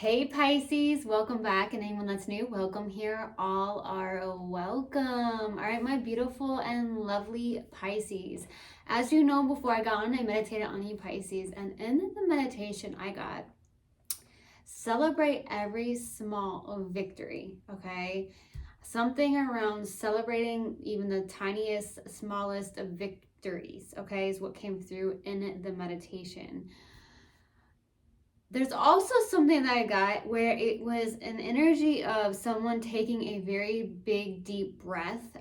Hey Pisces, welcome back, and anyone that's new, welcome here. All are welcome. All right, my beautiful and lovely Pisces. As you know, before I got on, I meditated on you Pisces, and in the meditation I got, celebrate every small victory, okay? Something around celebrating even the tiniest, smallest of victories, okay, is what came through in the meditation. There's also something that I got where it was an energy of someone taking a very big, deep breath,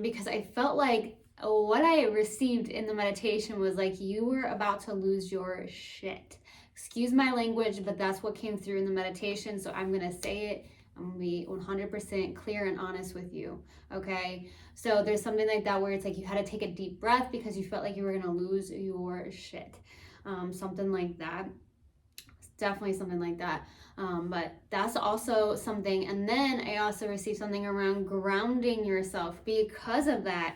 because I felt like what I received in the meditation was like you were about to lose your shit. Excuse my language, but that's what came through in the meditation, so I'm going to say it. I'm going to be 100% clear and honest with you, okay? So there's something like that where it's like you had to take a deep breath because you felt like you were going to lose your shit. Something like that. Definitely something like that, but that's also something. And then I also received something around grounding yourself because of that,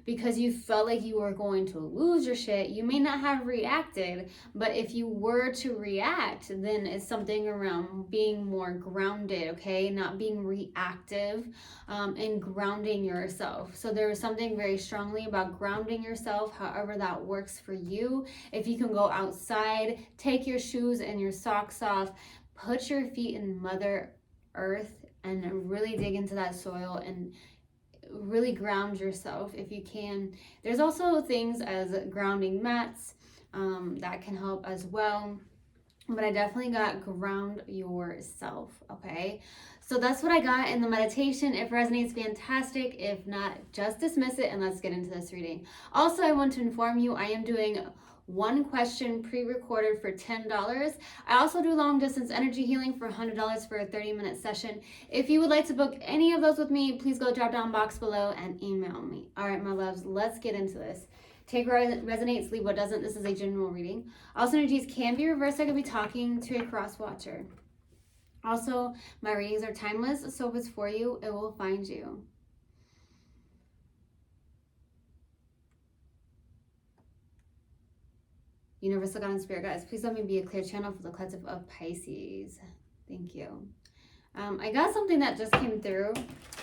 because you felt like you were going to lose your shit. You may not have reacted, but if you were to react, then it's something around being more grounded, okay? Not being reactive, and grounding yourself. So there is something very strongly about grounding yourself, however that works for you. If you can go outside, take your shoes and your socks off, put your feet in Mother Earth and really dig into that soil and really ground yourself if you can. There's also things as grounding mats that can help as well, but I definitely got ground yourself, okay? So that's what I got in the meditation. If it resonates, fantastic. If not, just dismiss it and let's get into this reading. Also, I want to inform you I am doing one question pre-recorded for $10. I also do long distance energy healing for $100 for a 30-minute session. If you would like to book any of those with me, please go drop down box below and email me. All right, my loves, let's get into this. Take what resonates, leave what doesn't. This is a general reading. Also, energies can be reversed. I could be talking to a cross watcher. Also, my readings are timeless, so if it's for you, it will find you. Universal God and Spirit Guides, please let me be a clear channel for the collective of Pisces. Thank you. I got something that just came through,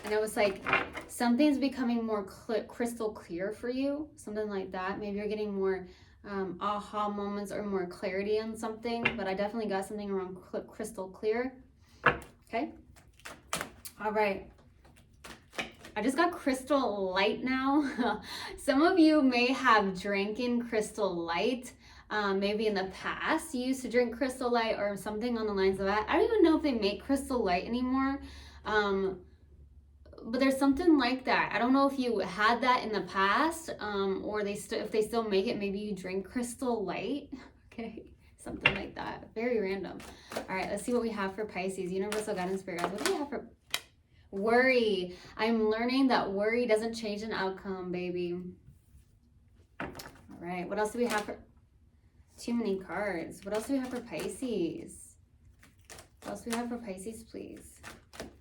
and it was like something's becoming more crystal clear for you, something like that. Maybe you're getting more aha moments or more clarity on something, but I definitely got something around crystal clear. Okay. All right. I just got Crystal Light now. Some of you may have drinking Crystal Light. Maybe in the past you used to drink Crystal Light or something on the lines of that. I don't even know if they make Crystal Light anymore. But there's something like that. I don't know if you had that in the past, or if they still make it, maybe you drink Crystal Light. Okay, something like that. Very random. All right, let's see what we have for Pisces. Universal Guidance Spirit Guides. What do we have for worry? I'm learning that worry doesn't change an outcome, baby. All right, what else do we have for... Too many cards. What else do we have for Pisces? What else do we have for Pisces, please?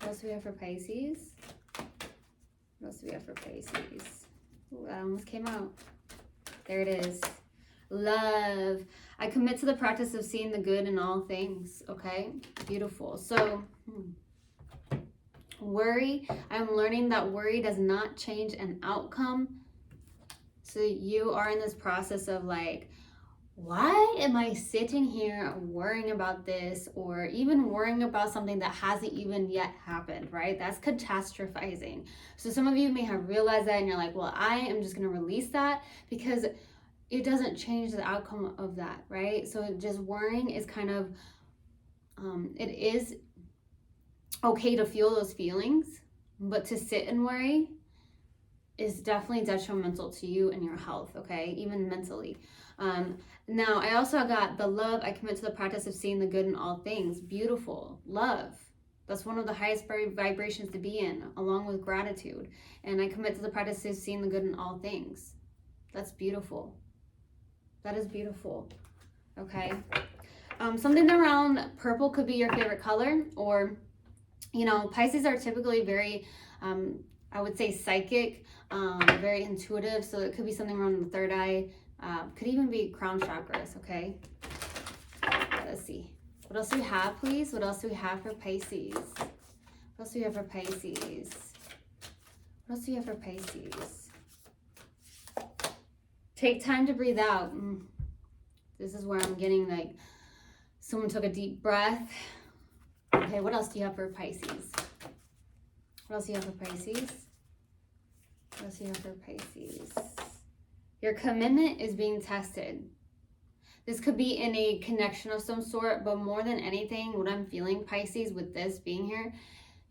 What else do we have for Pisces? What else do we have for Pisces? Ooh, that almost came out. There it is. Love. I commit to the practice of seeing the good in all things. Okay? Beautiful. So, worry. I'm learning that worry does not change an outcome. So you are in this process of like, why am I sitting here worrying about this, or even worrying about something that hasn't even yet happened, right? That's catastrophizing. So some of you may have realized that and you're like, well, I am just going to release that because it doesn't change the outcome of that, right? So just worrying is kind of, it is okay to feel those feelings, but to sit and worry is definitely detrimental to you and your health, okay? Even mentally. Now, I also got the love. I commit to the practice of seeing the good in all things. Beautiful. Love. That's one of the highest vibrations to be in, along with gratitude. And I commit to the practice of seeing the good in all things. That's beautiful. That is beautiful. Okay. Something around purple could be your favorite color, or, you know, Pisces are typically very, I would say psychic, very intuitive. So it could be something around the third eye. Could even be crown chakras, okay? Let's see. What What else do we have, please? What else do we have for Pisces? What else do we have for Pisces? What else do we have for Pisces? Take time to breathe out. This is where I'm getting like someone took a deep breath. Okay, what else do you have for Pisces? What else do you have for Pisces? What else do you have for Pisces? Your commitment is being tested. This could be in a connection of some sort, but more than anything, what I'm feeling, Pisces, with this being here,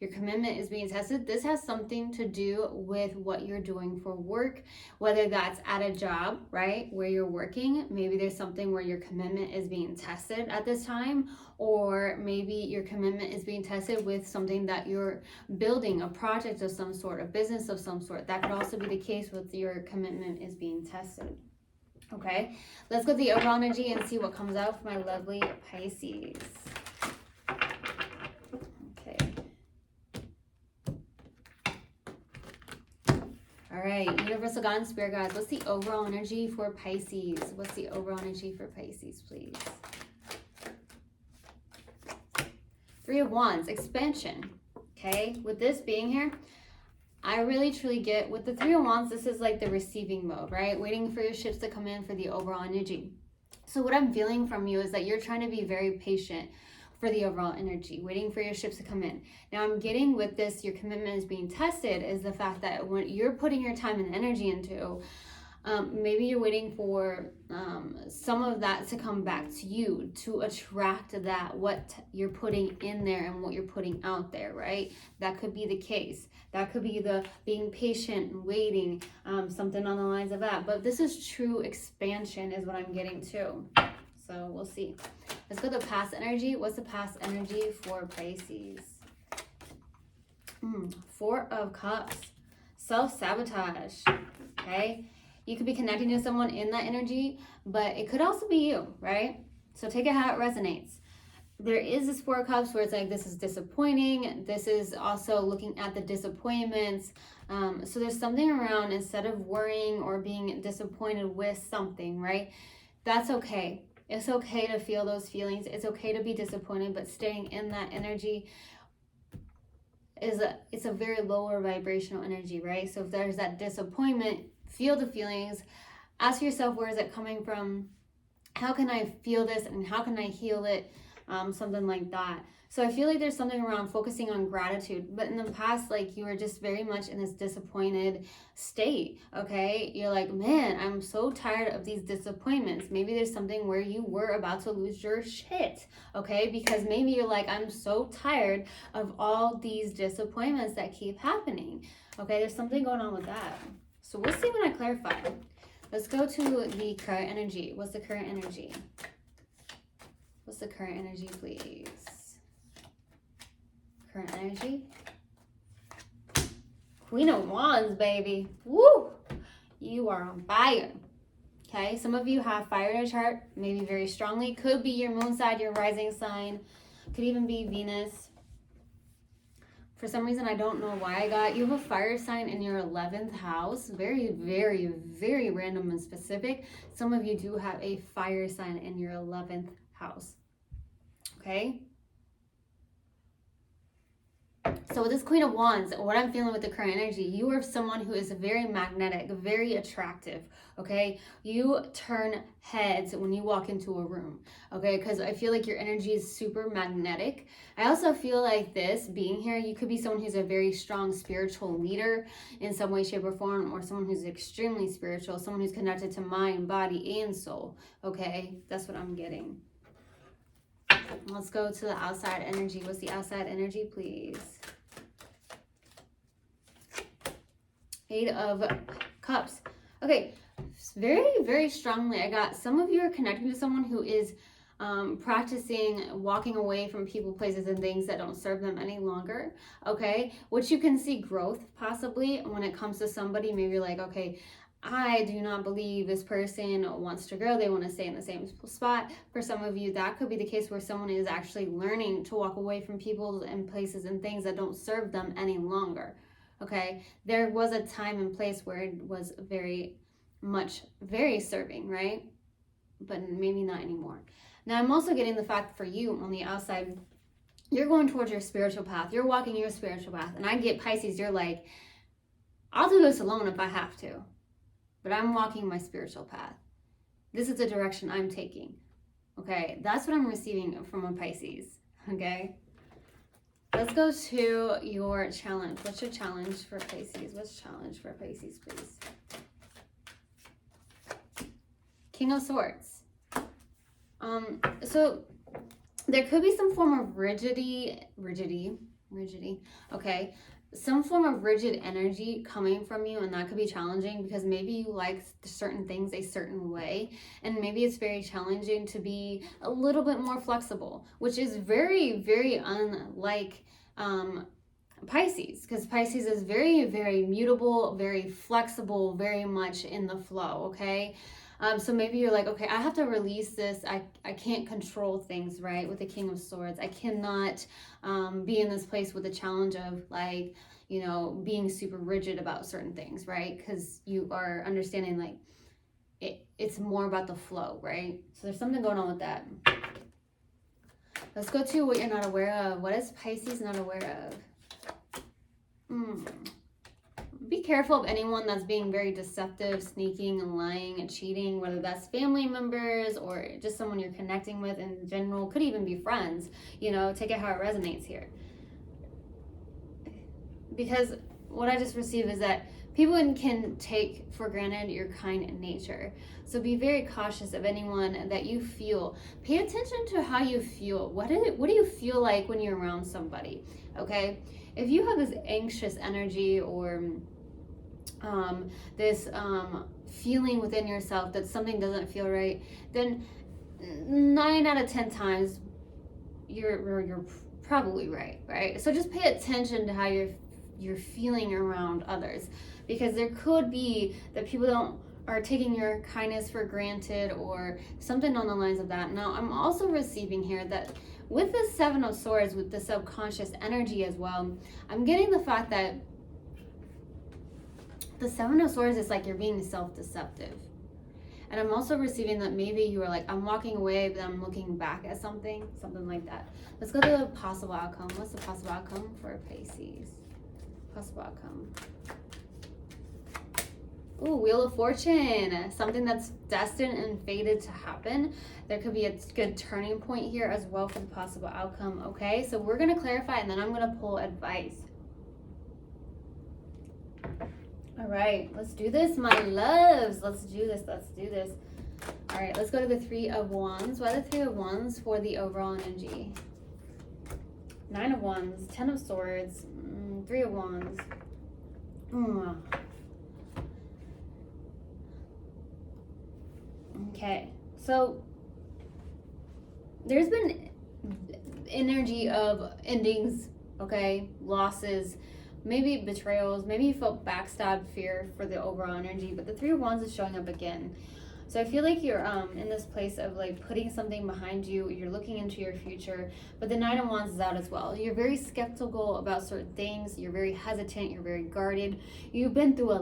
your commitment is being tested. This has something to do with what you're doing for work, whether that's at a job, right, where you're working. Maybe there's something where your commitment is being tested at this time, or maybe your commitment is being tested with something that you're building, a project of some sort, a business of some sort. That could also be the case with your commitment is being tested. Okay, let's go to the overall energy and see what comes out for my lovely Pisces. Okay. All right, Universal God and Spirit Guides, what's the overall energy for Pisces? What's the overall energy for Pisces, please? Three of Wands, expansion. Okay, with this being here, I really truly get with the Three of Wands, this is like the receiving mode, right? Waiting for your ships to come in for the overall energy. So what I'm feeling from you is that you're trying to be very patient for the overall energy, waiting for your ships to come in. Now I'm getting with this, your commitment is being tested, is the fact that when you're putting your time and energy into, maybe you're waiting for some of that to come back to you, to attract that, what you're putting in there and what you're putting out there, right? That could be the case. That could be the being patient and waiting, something on the lines of that. But this is true expansion is what I'm getting to. So we'll see. Let's go to past energy. What's the past energy for Pisces? Four of Cups. Self-sabotage. Okay? You could be connecting to someone in that energy, but it could also be you, right? So take it how it resonates. There is this Four of Cups where it's like, this is disappointing. This is also looking at the disappointments. So there's something around, instead of worrying or being disappointed with something, right? That's okay. It's okay to feel those feelings. It's okay to be disappointed, but staying in that energy it's a very lower vibrational energy, right? So if there's that disappointment, feel the feelings. Ask yourself, where is it coming from? How can I feel this and how can I heal it? Something like that. So I feel like there's something around focusing on gratitude, but in the past, like, you were just very much in this disappointed state, okay? You're like, man, I'm so tired of these disappointments. Maybe there's something where you were about to lose your shit, okay? Because maybe you're like, I'm so tired of all these disappointments that keep happening, okay? There's something going on with that. So we'll see when I clarify. Let's go to the current energy. What's the current energy? What's the current energy, please? Current energy. Queen of Wands, baby. Woo! You are on fire. Okay, some of you have fire in your chart, maybe very strongly. Could be your moon side, your rising sign. Could even be Venus. For some reason, I don't know why I got, you have a fire sign in your 11th house. Very, very, very random and specific. Some of you do have a fire sign in your 11th house. Okay? So with this Queen of Wands, what I'm feeling with the current energy, you are someone who is very magnetic, very attractive, okay? You turn heads when you walk into a room, okay? Because I feel like your energy is super magnetic. I also feel like this being here, you could be someone who's a very strong spiritual leader in some way, shape, or form, or someone who's extremely spiritual, someone who's connected to mind, body, and soul, okay? That's what I'm getting. Let's go to the outside energy. What's the outside energy, please? Eight of Cups. Okay, very, very strongly, I got some of you are connecting to someone who is practicing walking away from people, places, and things that don't serve them any longer, okay? Which you can see growth, possibly, when it comes to somebody. Maybe you're like, okay, I do not believe this person wants to grow. They want to stay in the same spot. For some of you, that could be the case where someone is actually learning to walk away from people and places and things that don't serve them any longer. Okay, there was a time and place where it was very much, very serving, right? But maybe not anymore. Now, I'm also getting the fact for you on the outside, you're going towards your spiritual path. You're walking your spiritual path. And I get Pisces, you're like, I'll do this alone if I have to. But I'm walking my spiritual path. This is the direction I'm taking. Okay, that's what I'm receiving from a Pisces. Okay, let's go to your challenge. What's your challenge for Pisces? What's challenge for Pisces, please? King of Swords. So there could be some form of rigidity, okay? Some form of rigid energy coming from you, and that could be challenging because maybe you like certain things a certain way, and maybe it's very challenging to be a little bit more flexible, which is very, very unlike Pisces, because Pisces is very, very mutable, very flexible, very much in the flow, okay? So maybe you're like, okay, I have to release this. I can't control things, right? With the King of Swords. I cannot be in this place with the challenge of like, you know, being super rigid about certain things, right? Because you are understanding like it's more about the flow, right? So there's something going on with that. Let's go to what you're not aware of. What is Pisces not aware of? Be careful of anyone that's being very deceptive, sneaking and lying and cheating, whether that's family members or just someone you're connecting with in general. Could even be friends, you know, take it how it resonates here. Because what I just received is that people can take for granted your kind nature. So be very cautious of anyone that you feel. Pay attention to how you feel. What do you feel like when you're around somebody? Okay? If you have this anxious energy or this feeling within yourself that something doesn't feel right, then 9 out of 10 times you're probably right? So just pay attention to how you're feeling around others, because there could be that people are taking your kindness for granted or something on the lines of that. Now, I'm also receiving here that with the Seven of Swords, with the subconscious energy as well, I'm getting the fact that the Seven of Swords is like you're being self-deceptive. And I'm also receiving that maybe you are like, I'm walking away, but I'm looking back at something like that. Let's go to the possible outcome. What's the possible outcome for Pisces? Possible outcome. Ooh, Wheel of Fortune. Something that's destined and fated to happen. There could be a good turning point here as well for the possible outcome. Okay, so we're going to clarify and then I'm going to pull advice. All right, let's do this, my loves. Let's do this. All right, let's go to the Three of Wands. Why the Three of Wands for the overall energy? 9 of Wands, 10 of Swords, 3 of Wands. Okay, so there's been energy of endings, okay, losses, maybe betrayals, maybe you felt backstabbed, fear for the overall energy, but the Three of Wands is showing up again. So I feel like you're in this place of like putting something behind you, you're looking into your future, but the Nine of Wands is out as well. You're very skeptical about certain things, you're very hesitant, you're very guarded. You've been through a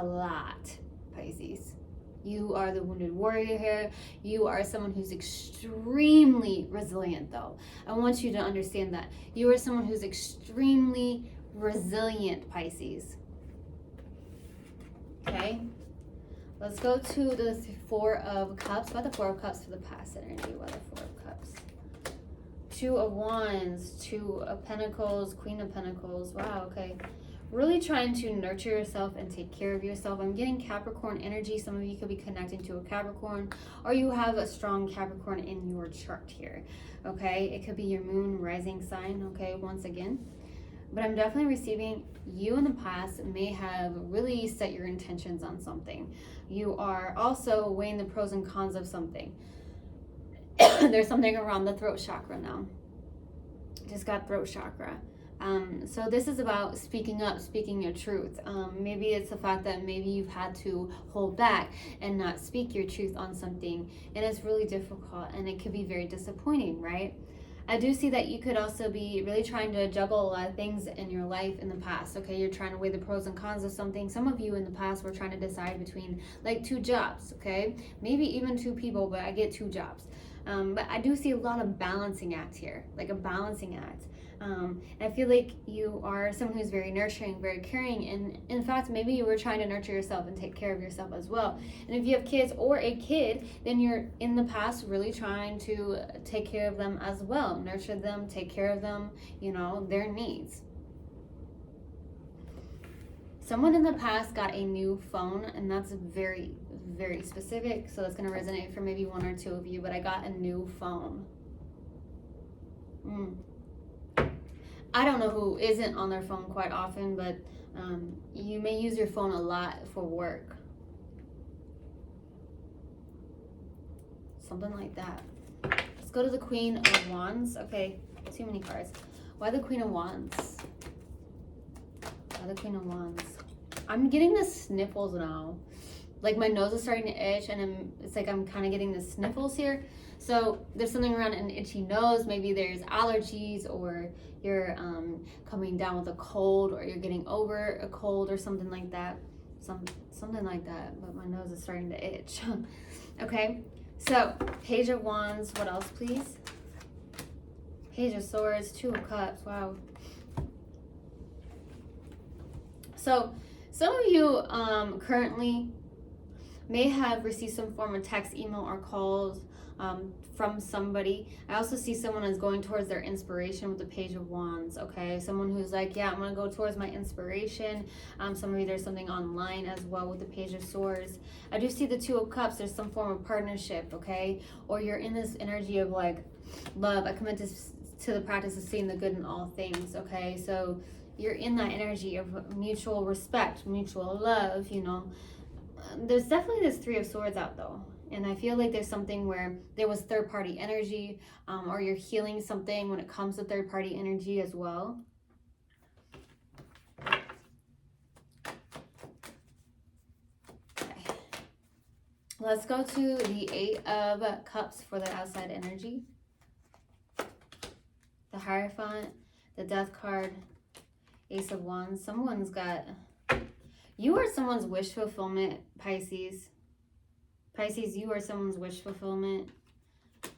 lot, Pisces. You are the wounded warrior here. You are someone who's extremely resilient, though. I want you to understand that. You are someone who's extremely resilient, Pisces. Okay? Let's go to the Four of Cups. Why the Four of Cups for the past energy? Why the Four of Cups? 2 of Wands, 2 of Pentacles, Queen of Pentacles. Wow, okay. Really trying to nurture yourself and take care of yourself. I'm getting Capricorn energy. Some of you could be connecting to a Capricorn, or you have a strong Capricorn in your chart here, okay? It could be your moon rising sign, okay, once again. But I'm definitely receiving you in the past may have really set your intentions on something. You are also weighing the pros and cons of something. There's something around the throat chakra now. Just got throat chakra. So this is about speaking up, speaking your truth. Maybe it's the fact that maybe you've had to hold back and not speak your truth on something, and it's really difficult, and it could be very disappointing, right? I do see that you could also be really trying to juggle a lot of things in your life in the past. Okay, you're trying to weigh the pros and cons of something. Some of you in the past were trying to decide between like 2 jobs. Okay, maybe even 2 people, but I get 2 jobs. But I do see a lot of balancing act here, like a balancing act. And I feel like you are someone who's very nurturing, very caring, and in fact, maybe you were trying to nurture yourself and take care of yourself as well. And if you have kids or a kid, then you're in the past really trying to take care of them as well, nurture them, take care of them, their needs. Someone in the past got a new phone, and that's very, very specific, so that's going to resonate for maybe 1 or 2 of you, but I got a new phone. I don't know who isn't on their phone quite often, but you may use your phone a lot for work. Something like that. Let's go to the Queen of Wands. Okay, too many cards. Why the Queen of Wands? Why the Queen of Wands? I'm getting the sniffles now. Like my nose is starting to itch, and it's like I'm kind of getting the sniffles here. So there's something around an itchy nose. Maybe there's allergies, or you're coming down with a cold, or you're getting over a cold or something like that. Something like that, but my nose is starting to itch. Okay, so Page of Wands. What else, please? Page of Swords, 2 of Cups. Wow. So some of you currently may have received some form of text, email, or calls from somebody. I also see someone is going towards their inspiration with the Page of Wands. Okay, someone who's like, yeah, I'm gonna go towards my inspiration. Some of you, there's something online as well with the Page of Swords. I do see the 2 of Cups. There's some form of partnership. Okay, or you're in this energy of like love. I commit to the practice of seeing the good in all things. Okay, so you're in that energy of mutual respect, mutual love. There's definitely this 3 of Swords out though. And I feel like there's something where there was third-party energy, or you're healing something when it comes to third-party energy as well. Okay. Let's go to the 8 of Cups for the outside energy. The Hierophant, the Death card, Ace of Wands. Someone's got... You are someone's wish fulfillment, Pisces. Pisces, you are someone's wish fulfillment.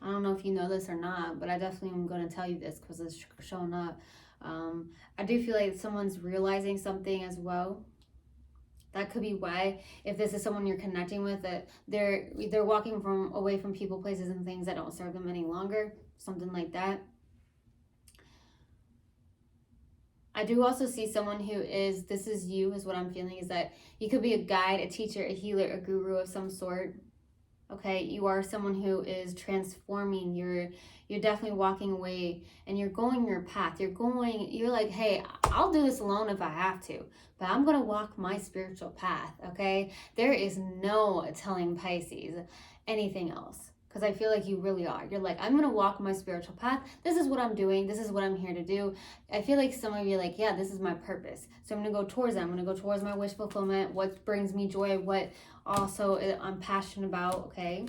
I don't know if you know this or not, but I definitely am going to tell you this because it's showing up. I do feel like someone's realizing something as well. That could be why, if this is someone you're connecting with, that they're walking away from people, places, and things that don't serve them any longer. Something like that. I do also see someone who is, this is you, is what I'm feeling, is that you could be a guide, a teacher, a healer, a guru of some sort. Okay, you are someone who is transforming. You're definitely walking away, and you're going your path. You're like, hey, I'll do this alone if I have to, but I'm going to walk my spiritual path. Okay, there is no telling Pisces anything else. Because I feel like you really are. You're like, I'm going to walk my spiritual path. This is what I'm doing. This is what I'm here to do. I feel like some of you are like, yeah, this is my purpose. So I'm going to go towards that. I'm going to go towards my wish fulfillment, what brings me joy, what also I'm passionate about, okay?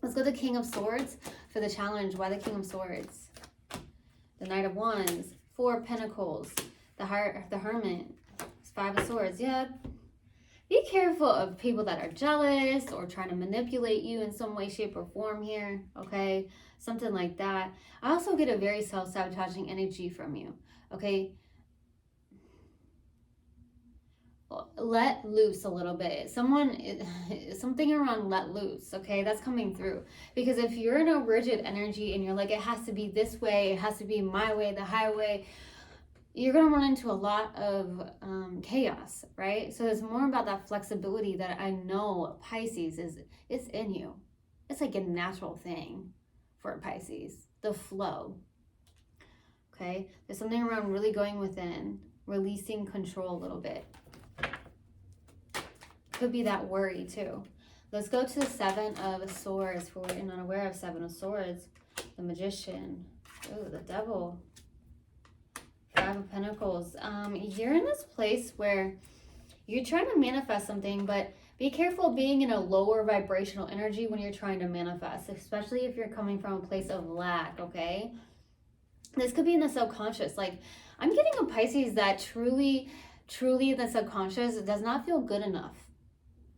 Let's go to the King of Swords for the challenge. Why the King of Swords? The Knight of Wands, 4 of Pentacles, the Hermit, 5 of Swords. Yeah. Be careful of people that are jealous or trying to manipulate you in some way, shape, or form here, okay? Something like that. I also get a very self-sabotaging energy from you, okay? Let loose a little bit. Something around let loose, okay? That's coming through. Because if you're in a rigid energy and you're like, it has to be this way, it has to be my way, the highway, you're going to run into a lot of chaos, right? So it's more about that flexibility that I know Pisces it's in you. It's like a natural thing for a Pisces, the flow, okay? There's something around really going within, releasing control a little bit. Could be that worry too. Let's go to the 7 of Swords for what you're not aware of. 7 of Swords, the Magician, oh, the Devil. 5 of Pentacles. You're in this place where you're trying to manifest something, but be careful being in a lower vibrational energy when you're trying to manifest, especially if you're coming from a place of lack, okay? This could be in the subconscious. Like, I'm getting a Pisces that truly, truly in the subconscious does not feel good enough.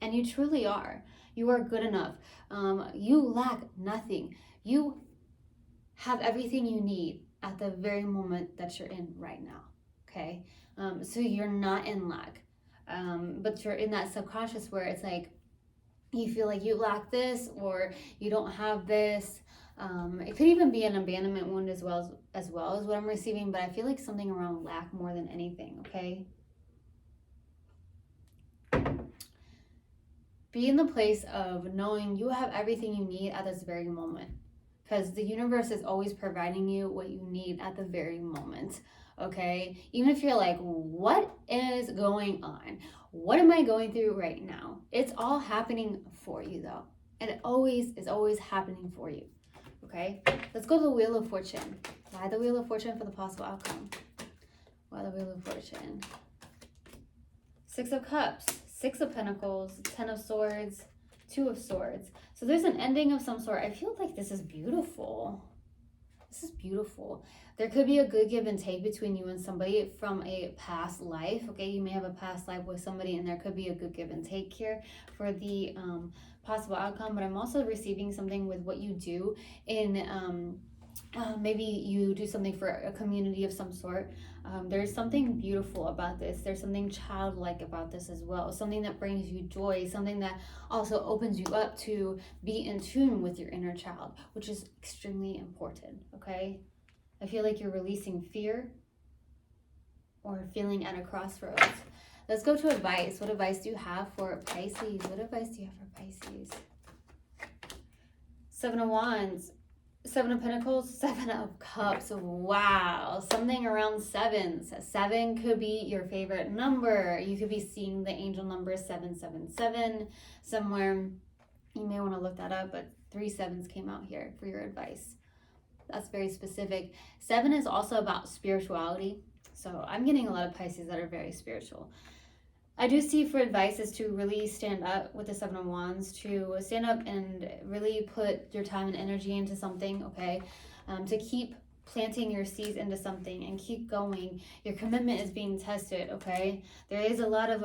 And you truly are. You are good enough. You lack nothing. You have everything you need at the very moment that you're in right now. Okay? So you're not in lack. But you're in that subconscious where it's like you feel like you lack this or you don't have this. It could even be an abandonment wound as well as what I'm receiving, but I feel like something around lack more than anything, okay? Be in the place of knowing you have everything you need at this very moment, because the universe is always providing you what you need at the very moment, okay? Even if you're like, what is going on? What am I going through right now? It's all happening for you though. And it always is always happening for you. Okay, let's go to the Wheel of Fortune. Why the Wheel of Fortune for the possible outcome? Why the Wheel of Fortune? Six of Cups, Six of Pentacles, Ten of Swords, Two of Swords. So there's an ending of some sort. I feel like this is beautiful. This is beautiful. There could be a good give and take between you and somebody from a past life. Okay, you may have a past life with somebody and there could be a good give and take here for the possible outcome. But I'm also receiving something with what you do in maybe you do something for a community of some sort. There's something beautiful about this. There's something childlike about this as well. Something that brings you joy. Something that also opens you up to be in tune with your inner child, which is extremely important, okay? I feel like you're releasing fear or feeling at a crossroads. Let's go to advice. What advice do you have for Pisces? What advice do you have for Pisces? Seven of Wands. Seven of Pentacles, Seven of Cups. Wow, something around sevens. Seven could be your favorite number. You could be seeing the angel number 777 somewhere. You may want to look that up, but 3 sevens came out here for your advice. That's very specific. Seven is also about spirituality. So I'm getting a lot of Pisces that are very spiritual. I do see for advice is to really stand up with the Seven of Wands, to stand up and really put your time and energy into something, okay? To keep planting your seeds into something and keep going. Your commitment is being tested, okay? There is a lot of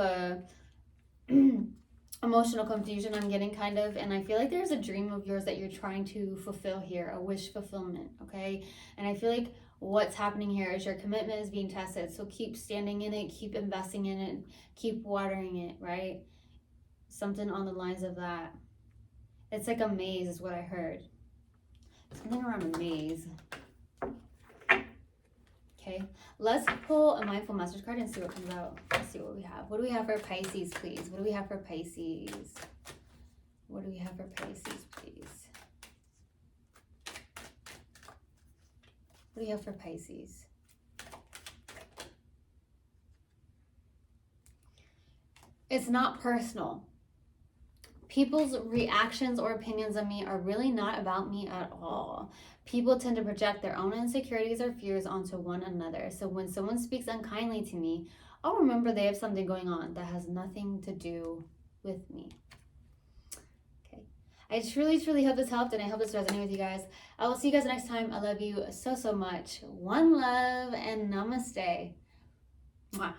emotional confusion I'm getting kind of, and I feel like there's a dream of yours that you're trying to fulfill here, a wish fulfillment, okay? And I feel like what's happening here is your commitment is being tested. So keep standing in it, keep investing in it, keep watering it, right? Something on the lines of that. It's like a maze is what I heard. Something around a maze. Okay, let's pull a mindful message card and see what comes out. Let's see what we have. What do we have for Pisces, please? What do we have for Pisces? What do we have for Pisces, please? What do you have for Pisces? It's not personal. People's reactions or opinions of me are really not about me at all. People tend to project their own insecurities or fears onto one another. So when someone speaks unkindly to me, I'll remember they have something going on that has nothing to do with me. Okay. I truly, truly hope this helped and I hope this resonated with you guys. I will see you guys next time. I love you so, so much. One love and namaste. Mwah.